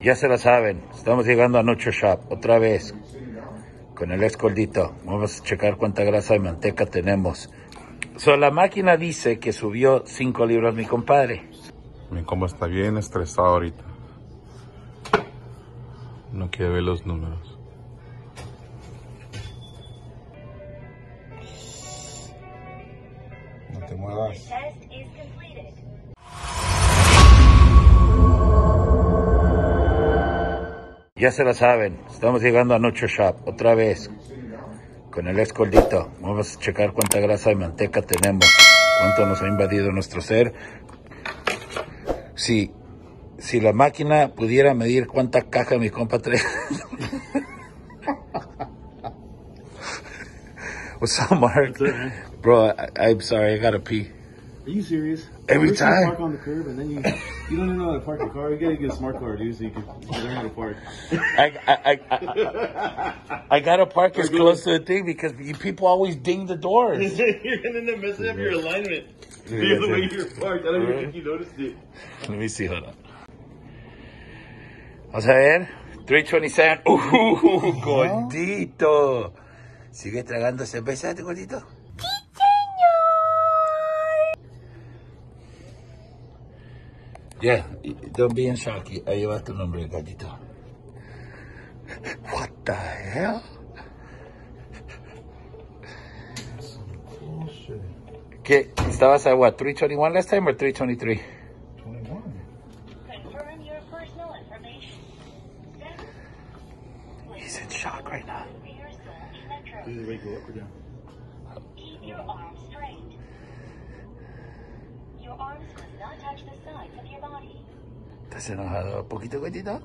Ya se la saben, estamos llegando a Nutri Shop otra vez con el ex gordito. Vamos a checar cuánta grasa y manteca tenemos. La máquina dice que subió 5 libras mi compadre. Mi compa está bien estresado ahorita. No quiere ver los números. No te muevas. Ya se la saben, estamos llegando a Nutri Shop otra vez con el ex gordito. Vamos a checar cuánta grasa y manteca tenemos, cuánto nos ha invadido nuestro ser. Si la máquina pudiera medir cuánta caja mi compa trae. What's up, Mark? What's up, man? Bro, I'm sorry, I gotta pee. Are you serious? Every First time. You park on the curb and then you don't even know how to park the car. You gotta get a smart car, dude, so you can learn how to park. I gotta park as close to the thing because people always ding the doors. You're gonna mess up your alignment. Because the way you're parked, I don't even think you noticed it. Let me see, hold on. Vamos a ver. 327. Gordito. Sigue tragando cerveza, gordito. Yeah, don't be in shock. Ahí lleva tu nombre, gallito. What the hell? ¿Qué? ¿Estabas a what? 321 last time or 323? 21. Confirm your personal information. He's in shock right now. Does the rate go up or down? Keep your arms straight. Your arms must not touch the sides of your body. ¿Estás enojado un poquito, gordito?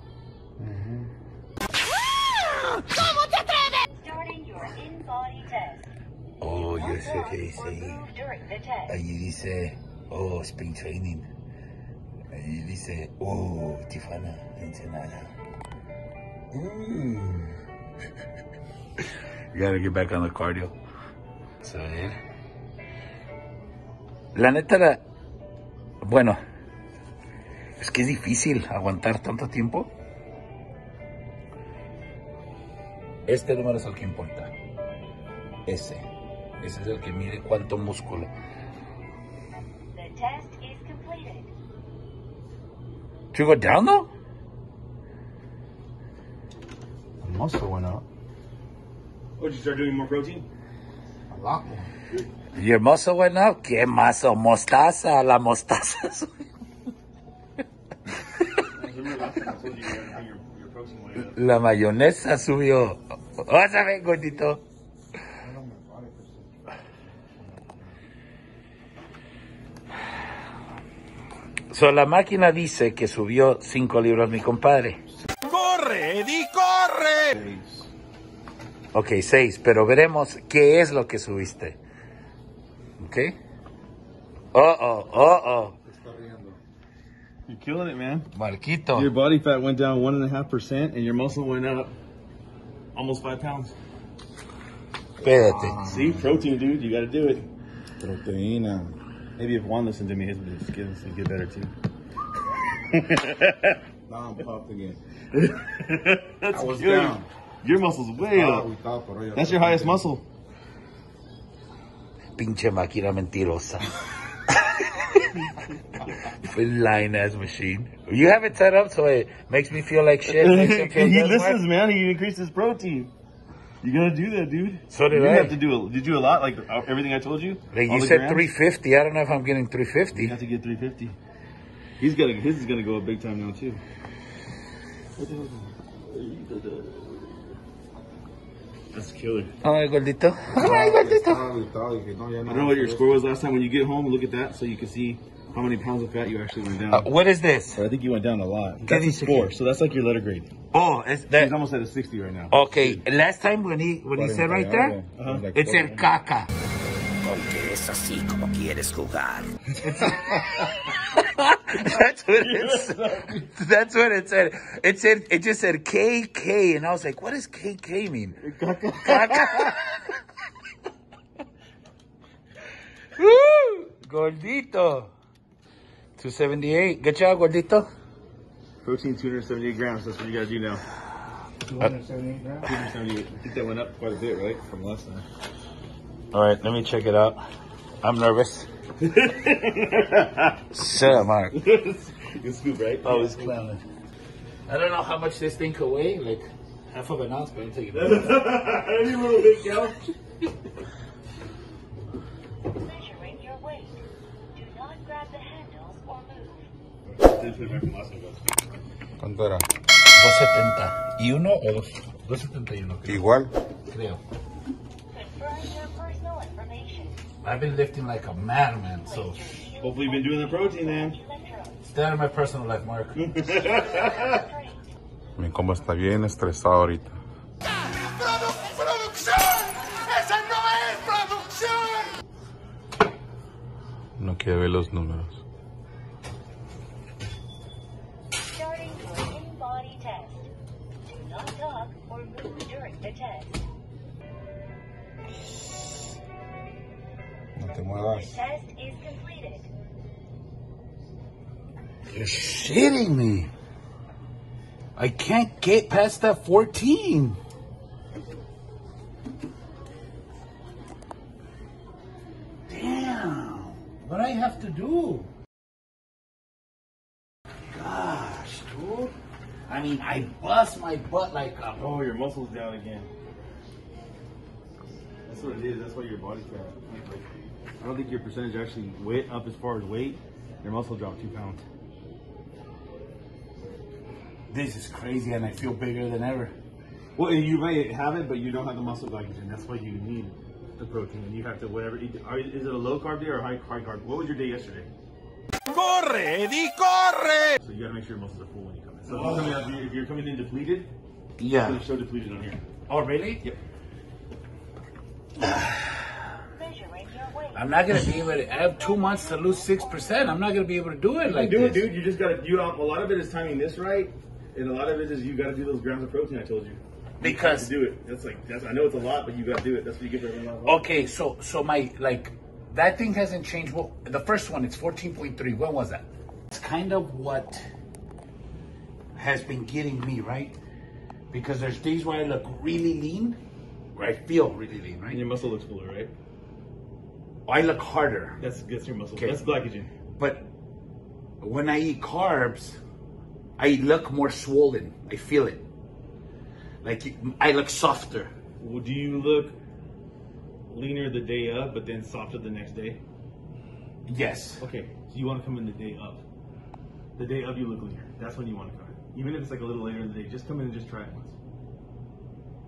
Starting your in-body test. Oh, yo sé qué dice ahí. Move during the test. Ahí dice, oh, spring training. Ahí dice, oh, Tijuana, Ensenada. You gotta get back on the cardio. A ver. La neta, bueno, es que es difícil aguantar tanto tiempo. Este número es el que importa. Ese es el que mide cuánto músculo. The test is completed. Did you go down though? The muscle went up. Oh, did you start doing more protein? A lot more. Your muscle went up? ¿Qué muscle? Mostaza, la mostaza. Remember last time I told you you gotta bring your protein way up. La mayonesa subió. Vas a ver, gordito. La máquina dice que subió 5 libras mi compadre. ¡Corre, Eddie, corre! Ok, 6, pero veremos qué es lo que subiste. Ok. You're killing it, man. Marquito. Your body fat went down 1.5% and your muscle went up almost 5 pounds. Espérate. See, protein, dude, you gotta do it. Proteína. Maybe if Juan listened to me, his skills would get better too. Now I'm puffed again. That's I was good. down. Your muscle's way up. That's your highest muscle. Pinche máquina mentirosa. Lying ass machine. You have it set up so it makes me feel like shit. Makes him feel He good, listens, Mark. man. He increased his protein. You gotta do that, dude. So did you I. have to do did you do a lot? Like everything I told you? Like All you the said grams? 350. I don't know if I'm getting You 350. have to get 350. His is gonna go up big time now too. What the hell? That's killer. Ay, gordito. Ay, gordito. I don't know what your score was last time. When you get home, look at that so you can see how many pounds of fat you actually went down. What is this? But I think you went down a lot. ¿Qué That's a dice score, aquí? so that's like your letter grade. Oh, it's He's that. almost at a 60 right now. Okay, last time when he said right there, it's el caca. Porque es así como quieres jugar. That's what it said. That's what it said. It just said KK, and I was like, what does KK mean? Caca. Woo! Gordito. 278. Good job, gordito. Protein 278 grams. That's what you gotta do now. 278 grams? 278. I think that went up quite a bit, right? From last time. All right, let me check it out. I'm nervous. Shut up, Mark. Good scoop, right? Oh, it's clowning. I don't know how much this thing could weigh, like half of an ounce, but I'll take it. Any little big cow. Measuring your weight. Do not grab the handles or move. ¿Cuánto era? 271 o 271, creo. Igual. Creo. Confirm your personal information. I've been lifting like a madman, so Hopefully you've been doing the protein, man. Electrodes. stay out of my personal life, Mark. Straight. Mi compa está bien estresado ahorita. No quiere ver los números. Starting your in-body test. Do not talk or move during the test. No te The muevas. test is completed. You're shitting me. I can't get past that 14. Damn. What do I have to do? Gosh, dude. I mean, I bust my butt like a... Oh, your muscles down again. That's what it is. That's why your body fat. Like, I don't think your percentage actually went up as far as weight. Your muscle dropped 2 pounds. This is crazy, and I feel bigger than ever. Well, you might have it, but you don't have the muscle glycogen. That's why you need the protein. And you have to whatever. Is it a low carb day or high carb? What was your day yesterday? Corre, Eddie, corre! So you gotta make sure your muscles are full when you come in. So if you're coming in depleted, it's Yeah. gonna show depleted on here. Oh, really? Yep. Measuring your weight. I'm not going to be able to... I have 2 months to lose 6%. I'm not going to be able to do it like Do it, this. dude. You just gotta do. A lot of it is timing this right, and a lot of it is you gotta do those grams of protein I told you. Because... To do it. That's I know it's a lot, but you gotta do it. That's what you get for everyone. Okay, so my, like, that thing hasn't changed. Well, the first one, it's 14.3. When was that? It's kind of what has been getting me, right? Because there's days where I look really lean, where I feel really lean, And right? your muscle looks fuller, right? I look harder. That's your muscle. Okay. That's glycogen. But when I eat carbs, I look more swollen. I feel it. Like, I look softer. Well, do you look leaner the day of, but then softer the next day? Yes. Okay, so you want to come in the day of. The day of you look leaner. That's when you want to come in. Even if it's like a little later in the day, just come in and just try it once.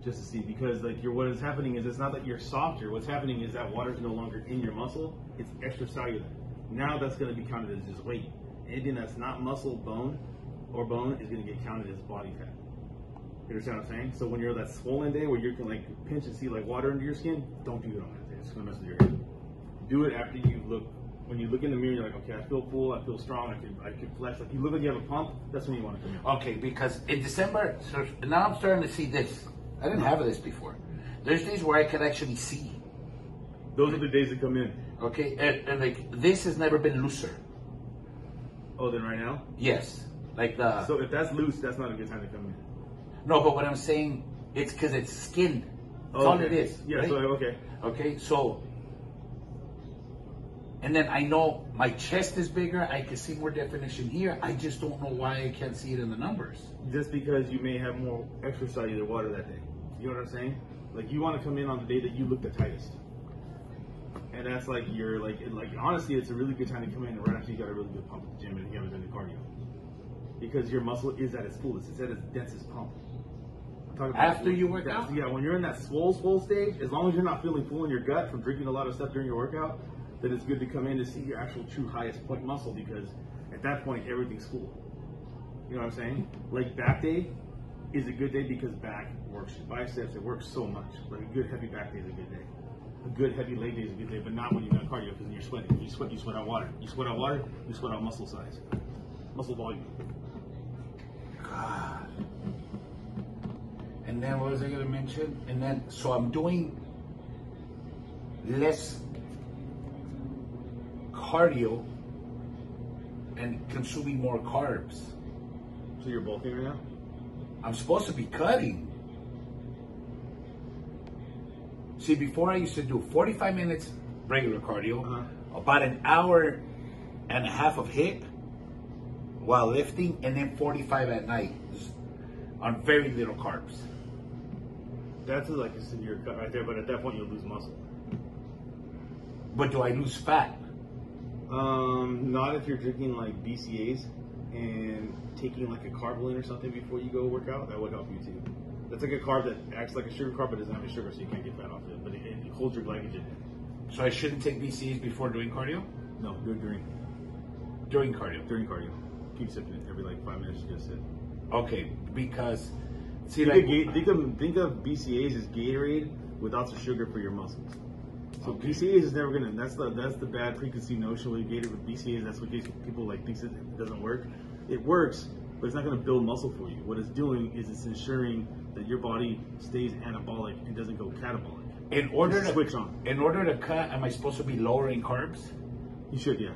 Just to see, because like what is happening is it's not that you're softer. What's happening is that water's no longer in your muscle. It's extracellular. Now that's going to be counted as just weight. Anything that's not muscle, bone is going to get counted as body fat. You understand what I'm saying? So when you're that swollen day where you can like pinch and see like water under your skin, don't do it on that day. It's going to mess with your head. Do it after you look. When you look in the mirror, you're like, okay, I feel full, I feel strong, I can flex. Like you look like you have a pump. That's when you want to come in. Okay, because in December, so now I'm starting to see this. I didn't have this before. There's days where I could actually see. Those are the days that come in. Okay, and like this has never been looser. Oh, then right now? Yes, like the. So if that's loose, that's not a good time to come in. No, but what I'm saying, it's because it's skin. That's all it is. Yeah, right? so okay. Okay, so. And then I know my chest is bigger. I can see more definition here. I just don't know why I can't see it in the numbers. Just because you may have more extracellular water that day. You know what I'm saying? Like you want to come in on the day that you look the tightest. And that's like you're like honestly, it's a really good time to come in right after you got a really good pump at the gym and you haven't done the cardio. Because your muscle is at its fullest. It's at its densest pump. After you work out? Yeah, when you're in that swole stage, as long as you're not feeling full in your gut from drinking a lot of stuff during your workout, then it's good to come in to see your actual true highest point muscle, because at that point everything's full. You know what I'm saying? Like back day is a good day because back works. Biceps, it works so much. Like a good heavy back day is a good day. A good heavy leg day is a good day, but not when you've done cardio, because then you're sweating. You sweat out water. You sweat out water, you sweat out muscle size, muscle volume. God. And then what was I going to mention? And then, so I'm doing less cardio and consuming more carbs. So you're bulking right now? I'm supposed to be cutting. See, before I used to do 45 minutes regular cardio, about an hour and a half of hip while lifting, and then 45 at night on very little carbs. That's like a severe cut right there, but at that point you'll lose muscle. But do I lose fat? Not if you're drinking like BCAAs and taking like a carb blend or something before you go work out. That would help you too. That's like a carb that acts like a sugar carb, but doesn't have any sugar, so you can't get fat off it. But it holds your glycogen. So I shouldn't take BCAAs before doing cardio? No, do it during. During cardio? During cardio. Keep sipping it every like 5 minutes. You just sip. Okay, because see, think of BCAAs as Gatorade without the sugar for your muscles. So okay. BCAAs is never gonna. That's the bad preconceived notion with Gatorade with BCAAs. That's what people like thinks it doesn't work. It works, but it's not gonna build muscle for you. What it's doing is it's ensuring that your body stays anabolic and doesn't go catabolic. In order to switch on. In order to cut, am I supposed to be lowering carbs? You should, yeah.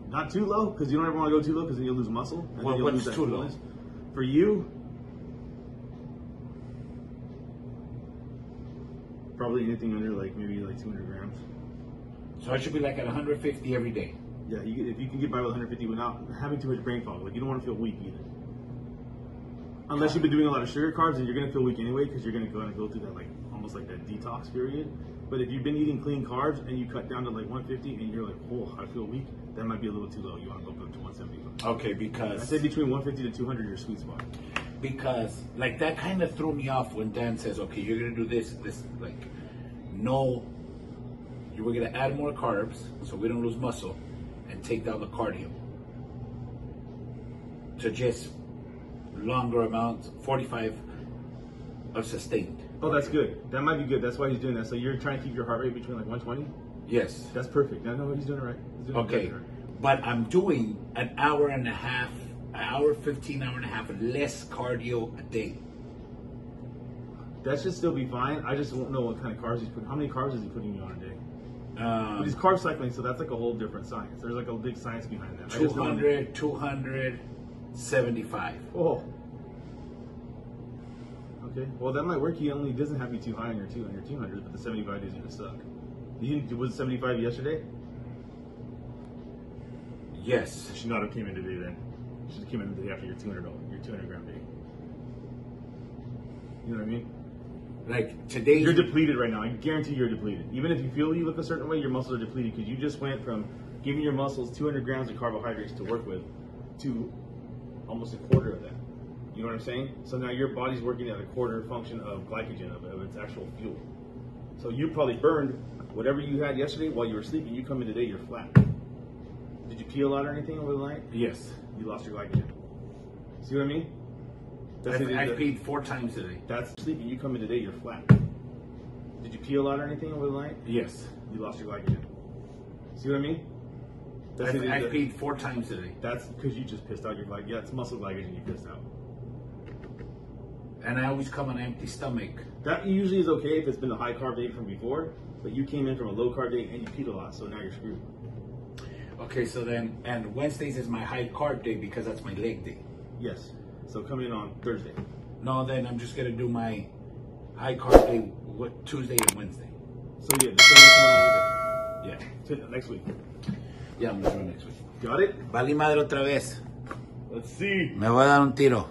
Not too low, because you don't ever want to go too low, because then you'll lose muscle. And Well, then you'll what's lose that too low? fullness. For you, probably anything under like maybe like 200 grams. So I should be like at 150 every day. Yeah, if you can get by with 150 without having too much brain fog, like you don't want to feel weak either. Unless you've been doing a lot of sugar carbs, and you're gonna feel weak anyway, because you're gonna go through that like almost like that detox period. But if you've been eating clean carbs and you cut down to like 150 and you're like, oh, I feel weak, that might be a little too low. You want to go up to 175. Okay, because I say between 150 to 200 your sweet spot. Because like that kind of threw me off when Dan says, okay, you're gonna do this, like, no, you were gonna add more carbs so we don't lose muscle and take down the cardio to just longer amounts, 45 of sustained. Oh, that's good. That might be good. That's why he's doing that. So you're trying to keep your heart rate between like 120? Yes. That's perfect. I know he's doing it right. He's doing Okay, it right. but I'm doing an hour and a half, hour 15, hour and a half less cardio a day. That should still be fine. I just won't know what kind of carbs he's putting. How many carbs is he putting you on a day? But he's carb cycling, so that's like a whole different science. There's like a big science behind that. 275. Oh. Okay. Well, that might work. He only doesn't have you too high on your 200, but the 75 is gonna suck. Was it 75 yesterday? Yes. You should not have came in today then. You should have came in the day after your 200 gram day. You know what I mean? Like today, You're depleted right now. I guarantee you're depleted. Even if you feel you look a certain way, your muscles are depleted because you just went from giving your muscles 200 grams of carbohydrates to work with to almost a quarter of that. You know what I'm saying? So now your body's working at a quarter function of glycogen, of its actual fuel. So you probably burned whatever you had yesterday while you were sleeping. You come in today, you're flat. Did you pee a lot or anything over the night? yes. You lost your glycogen. See what I mean? I peed 4 times today. That's sleeping. You come in today, you're flat. Did you pee a lot or anything over the night? Yes. You lost your glycogen. See what I mean? I peed 4 times today. That's because you just pissed out your glycogen. Yeah, it's muscle glycogen you pissed out. And I always come on an empty stomach. That usually is okay if it's been a high carb day from before, but you came in from a low carb day and you peed a lot, so now you're screwed. Okay, so then, and Wednesdays is my high carb day because that's my leg day. Yes. So come in on Thursday. No, then I'm just gonna do my high carb day Tuesday and Wednesday. So yeah, the same come on Wednesday. Yeah. Next week. Yeah, I'm gonna do it next week. Got it? Vale madre otra vez. Let's see. Me voy a dar un tiro.